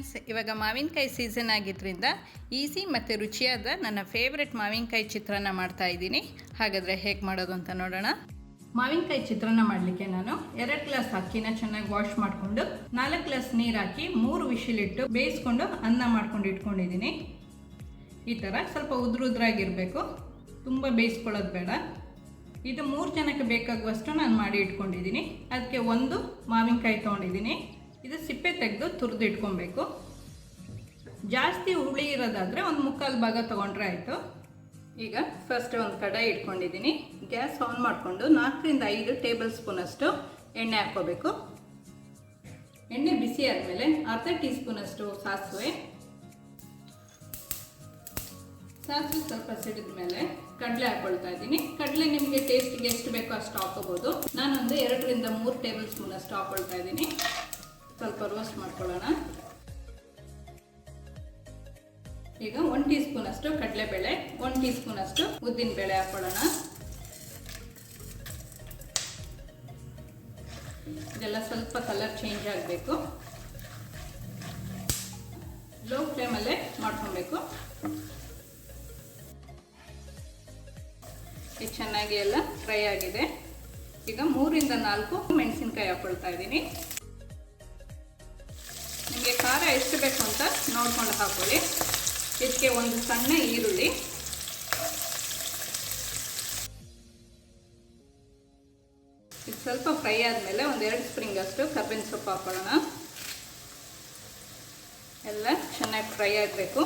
Friends, ಇವಾಗ ಮಾವಿನಕಾಯಿ season ಆಗಿದ್ದರಿಂದ ಈಸಿ ಮತ್ತು ರುಚಿಯಾದ ನನ್ನ ಫೇವ್ರೆಟ್ ಮಾವಿನಕಾಯಿ ಚಿತ್ರಾನ್ನ ಮಾಡ್ತಾ ಇದ್ದೀನಿ. ಹಾಗಾದರೆ ಹೇಗೆ ಮಾಡೋದು ಅಂತ ನೋಡೋಣ. ಮಾವಿನಕಾಯಿ ಚಿತ್ರಾನ್ನ ಮಾಡಲಿಕ್ಕೆ ನಾನು 2 ಗ್ಲಾಸ್ ಅಕ್ಕಿನ ಚೆನ್ನಾಗಿ ವಾಶ್ ಮಾಡಿಕೊಂಡು 4 ಗ್ಲಾಸ್ ನೀರು ಹಾಕಿ 3 ವಿಶಿಲಿಟ್ಟು ಬೇಯಿಸ್ಕೊಂಡು ಅನ್ನ ಮಾಡ್ಕೊಂಡು ಇಟ್ಕೊಂಡಿದ್ದೀನಿ. ಈ ಥರ ಸ್ವಲ್ಪ ಉದ್ರಾಗಿರಬೇಕು, ತುಂಬ ಬೇಯಿಸ್ಕೊಳ್ಳೋದು ಬೇಡ. ಇದು 3 ಜನಕ್ಕೆ ಬೇಕಾಗುವಷ್ಟು ನಾನು ಮಾಡಿ ಇಟ್ಕೊಂಡಿದ್ದೀನಿ. ಅದಕ್ಕೆ ಒಂದು ಮಾವಿನಕಾಯಿ ತೊಗೊಂಡಿದ್ದೀನಿ. ಇದು ಸಿಪ್ಪೆ ತೆಗೆದು ತುರಿದು ಇಟ್ಕೊಬೇಕು. ಜಾಸ್ತಿ ಹುಳಿ ಇರೋದಾದರೆ ಒಂದು 3/4 ಭಾಗ ತೊಗೊಂಡ್ರೆ ಆಯಿತು. ಈಗ ಫಸ್ಟ್ ಒಂದು ಕಡಾಯಿ ಇಟ್ಕೊಂಡಿದ್ದೀನಿ. ಗ್ಯಾಸ್ ಆನ್ ಮಾಡಿಕೊಂಡು 4 ರಿಂದ 5 ಟೇಬಲ್ ಸ್ಪೂನಷ್ಟು ಎಣ್ಣೆ ಹಾಕ್ಕೋಬೇಕು. ಎಣ್ಣೆ ಬಿಸಿ ಆದಮೇಲೆ ಅರ್ಧ ಟೀ ಸ್ಪೂನಷ್ಟು ಸಾಸಿವೆ ಸ್ವಲ್ಪ ಸಿಡಿದ ಮೇಲೆ ಕಡಲೆ ಹಾಕ್ಕೊಳ್ತಾ ಇದ್ದೀನಿ. ಕಡಲೆ ನಿಮಗೆ ಟೇಸ್ಟಿಗೆ ಎಷ್ಟು ಬೇಕೋ ಅಷ್ಟು ಹಾಕೋಬೋದು. ನಾನೊಂದು 2 ರಿಂದ 3 ಟೇಬಲ್ ಸ್ಪೂನಷ್ಟು ಹಾಕ್ಕೊಳ್ತಾ ಇದ್ದೀನಿ. ಸ್ವಲ್ಪ ರೋಸ್ಟ್ ಮಾಡ್ಕೊಳ್ಳೋಣ. ಈಗ 1 ಟೀ ಸ್ಪೂನಷ್ಟು ಕಡಲೆಬೇಳೆ, 1 ಟೀ ಸ್ಪೂನಷ್ಟು ಉದ್ದಿನ ಬೇಳೆ ಹಾಕ್ಕೊಳ್ಳೋಣ. ಇದೆಲ್ಲ ಸ್ವಲ್ಪ ಕಲರ್ ಚೇಂಜ್ ಆಗಬೇಕು. ಲೋ ಫ್ಲೇಮಲ್ಲೇ ಮಾಡ್ಕೊಬೇಕು. ಇದು ಚೆನ್ನಾಗಿ ಎಲ್ಲ ಫ್ರೈ ಆಗಿದೆ. ಈಗ 3 ರಿಂದ 4 ಮೆಣಸಿನಕಾಯಿ ಹಾಕ್ಕೊಳ್ತಾ ಇದ್ದೀನಿ. ನಿಮಗೆ ಖಾರ ಎಷ್ಟು ಬೇಕು ಅಂತ ನೋಡ್ಕೊಂಡು ಹಾಕೊಳ್ಳಿ. ಇದಕ್ಕೆ ಒಂದು ಸಣ್ಣ ಈರುಳ್ಳಿ, ಇದು ಸ್ವಲ್ಪ ಫ್ರೈ ಆದಮೇಲೆ ಒಂದು 2 ಸ್ಪ್ರಿಂಗ್ ಅಷ್ಟು ಕಬ್ಬಿನ ಸೊಪ್ಪು ಹಾಕೊಳ್ಳೋಣ. ಎಲ್ಲ ಚೆನ್ನಾಗಿ ಫ್ರೈ ಆಗಬೇಕು.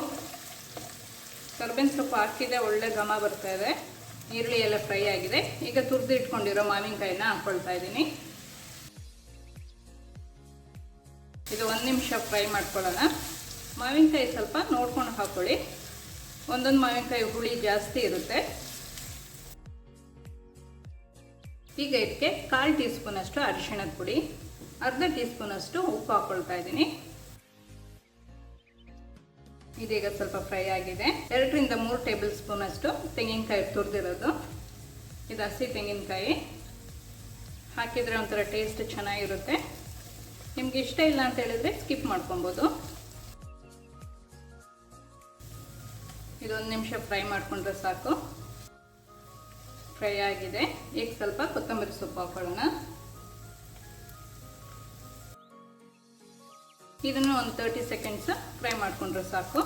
ಕರ್ಬೇವಿನ ಸೊಪ್ಪು ಹಾಕಿದೆ, ಒಳ್ಳೆ ಘಮ ಬರ್ತಾ ಇದೆ. ಈರುಳ್ಳಿ ಎಲ್ಲ ಫ್ರೈ ಆಗಿದೆ. ಈಗ ತುರಿದು ಇಟ್ಕೊಂಡಿರೋ ಮಾವಿನಕಾಯಿನ ಹಾಕ್ಕೊಳ್ತಾ ಇದ್ದೀನಿ. ಇದು 1 ನಿಮಿಷ ಫ್ರೈ ಮಾಡ್ಕೊಳ್ಳೋಣ. ಮಾವಿನಕಾಯಿ ಸ್ವಲ್ಪ ನೋಡ್ಕೊಂಡು ಹಾಕ್ಕೊಳ್ಳಿ. ಒಂದೊಂದು ಮಾವಿನಕಾಯಿ ಹುಳಿ ಜಾಸ್ತಿ ಇರುತ್ತೆ. ಈಗ ಇದಕ್ಕೆ 1/4 ಟೀ ಸ್ಪೂನಷ್ಟು ಅರಿಶಿಣದ ಪುಡಿ, ಅರ್ಧ ಟೀ ಸ್ಪೂನಷ್ಟು ಉಪ್ಪು ಹಾಕ್ಕೊಳ್ತಾ ಇದ್ದೀನಿ. ಇದೀಗ ಸ್ವಲ್ಪ ಫ್ರೈ ಆಗಿದೆ. 2 ರಿಂದ 3 ಟೇಬಲ್ ಸ್ಪೂನಷ್ಟು ತೆಂಗಿನಕಾಯಿ ತುರಿದಿರೋದು. ಇದು ಹಸಿ ತೆಂಗಿನಕಾಯಿ ಹಾಕಿದರೆ ಒಂಥರ ಟೇಸ್ಟ್ ಚೆನ್ನಾಗಿರುತ್ತೆ. ನಿಮ್ಗೆ ಇಷ್ಟ ಇಲ್ಲ ಅಂತ ಹೇಳಿದ್ರೆ ಸ್ಕಿಪ್ ಮಾಡ್ಕೊಬೋದು. ಇದು 1 ನಿಮಿಷ ಫ್ರೈ ಮಾಡ್ಕೊಂಡ್ರೆ ಸಾಕು. ಫ್ರೈ ಆಗಿದೆ. ಈಗ ಸ್ವಲ್ಪ ಕೊತ್ತಂಬರಿ ಸೊಪ್ಪು ಹಾಕೊಳ್ಳೋಣ. ಇದನ್ನು ಒಂದು 30 ಸೆಕೆಂಡ್ಸ್ ಫ್ರೈ ಮಾಡ್ಕೊಂಡ್ರೆ ಸಾಕು.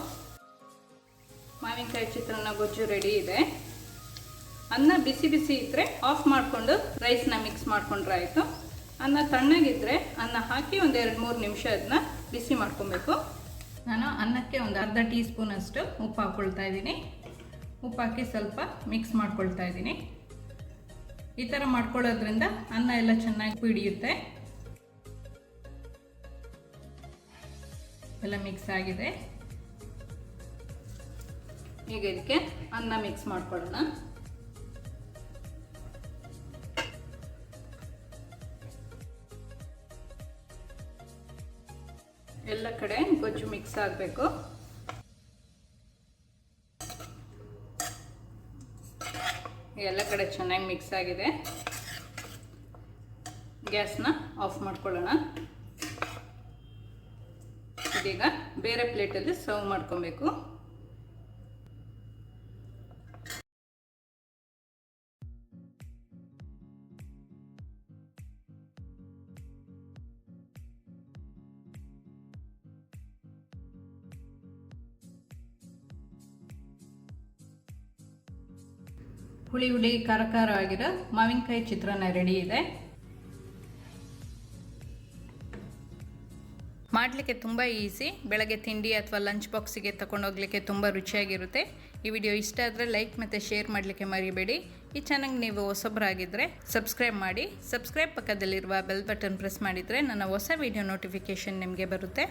ಮಾವಿನಕಾಯಿ ಚಿತ್ರಾನ್ನ ಗೊಜ್ಜು ರೆಡಿ ಇದೆ. ಅನ್ನ ಬಿಸಿ ಬಿಸಿ ಇದ್ದರೆ ಆಫ್ ಮಾಡಿಕೊಂಡು ರೈಸ್ನ ಮಿಕ್ಸ್ ಮಾಡ್ಕೊಂಡ್ರೆ ಆಯಿತು. ಅನ್ನ ತಣ್ಣಗಿದ್ರೆ ಅನ್ನ ಹಾಕಿ ಒಂದು 2-3 ನಿಮಿಷ ಅದನ್ನ ಬಿಸಿ ಮಾಡ್ಕೊಬೇಕು. ನಾನು ಅನ್ನಕ್ಕೆ ಒಂದು ಅರ್ಧ ಟೀ ಸ್ಪೂನಷ್ಟು ಉಪ್ಪು ಹಾಕ್ಕೊಳ್ತಾ ಇದ್ದೀನಿ. ಉಪ್ಪು ಹಾಕಿ ಸ್ವಲ್ಪ ಮಿಕ್ಸ್ ಮಾಡ್ಕೊಳ್ತಾ ಇದ್ದೀನಿ. ಈ ಥರ ಮಾಡ್ಕೊಳ್ಳೋದ್ರಿಂದ ಅನ್ನ ಎಲ್ಲ ಚೆನ್ನಾಗಿ ಹಿಡಿಯುತ್ತೆ. ಎಲ್ಲ ಮಿಕ್ಸ್ ಆಗಿದೆ. ಈಗ ಇದಕ್ಕೆ ಅನ್ನ ಮಿಕ್ಸ್ ಮಾಡ್ಕೊಳ್ಳೋಣ. ಎಲ್ಲ ಕಡೆ ಗೊಜ್ಜು ಮಿಕ್ಸ್ ಆಗಬೇಕು. ಎಲ್ಲ ಕಡೆ ಚೆನ್ನಾಗಿ ಮಿಕ್ಸ್ ಆಗಿದೆ. ಗ್ಯಾಸ್ನ ಆಫ್ ಮಾಡ್ಕೊಳ್ಳೋಣ. ಇದೀಗ ಬೇರೆ ಪ್ಲೇಟಲ್ಲಿ ಸರ್ವ್ ಮಾಡ್ಕೊಬೇಕು. ಹುಳಿ ಹುಳಿ ಖಾರ ಖಾರವಾಗಿರೋ ಮಾವಿನಕಾಯಿ ಚಿತ್ರಾನ್ನ ರೆಡಿ ಇದೆ. ಮಾಡಲಿಕ್ಕೆ ತುಂಬ ಈಸಿ. ಬೆಳಗ್ಗೆ ತಿಂಡಿ ಅಥವಾ ಲಂಚ್ ಬಾಕ್ಸಿಗೆ ತಗೊಂಡೋಗ್ಲಿಕ್ಕೆ ತುಂಬ ರುಚಿಯಾಗಿರುತ್ತೆ. ಈ ವಿಡಿಯೋ ಇಷ್ಟ ಆದರೆ ಲೈಕ್ ಮತ್ತು ಶೇರ್ ಮಾಡಲಿಕ್ಕೆ ಮರಿಬೇಡಿ. ಈ ಚಾನಲ್ಗೆ ನೀವು ಹೊಸಬರಾಗಿದ್ದರೆ ಸಬ್ಸ್ಕ್ರೈಬ್ ಮಾಡಿ. ಸಬ್ಸ್ಕ್ರೈಬ್ ಪಕ್ಕದಲ್ಲಿರುವ ಬೆಲ್ ಬಟನ್ ಪ್ರೆಸ್ ಮಾಡಿದರೆ ನನ್ನ ಹೊಸ ವಿಡಿಯೋ ನೋಟಿಫಿಕೇಷನ್ ನಿಮಗೆ ಬರುತ್ತೆ.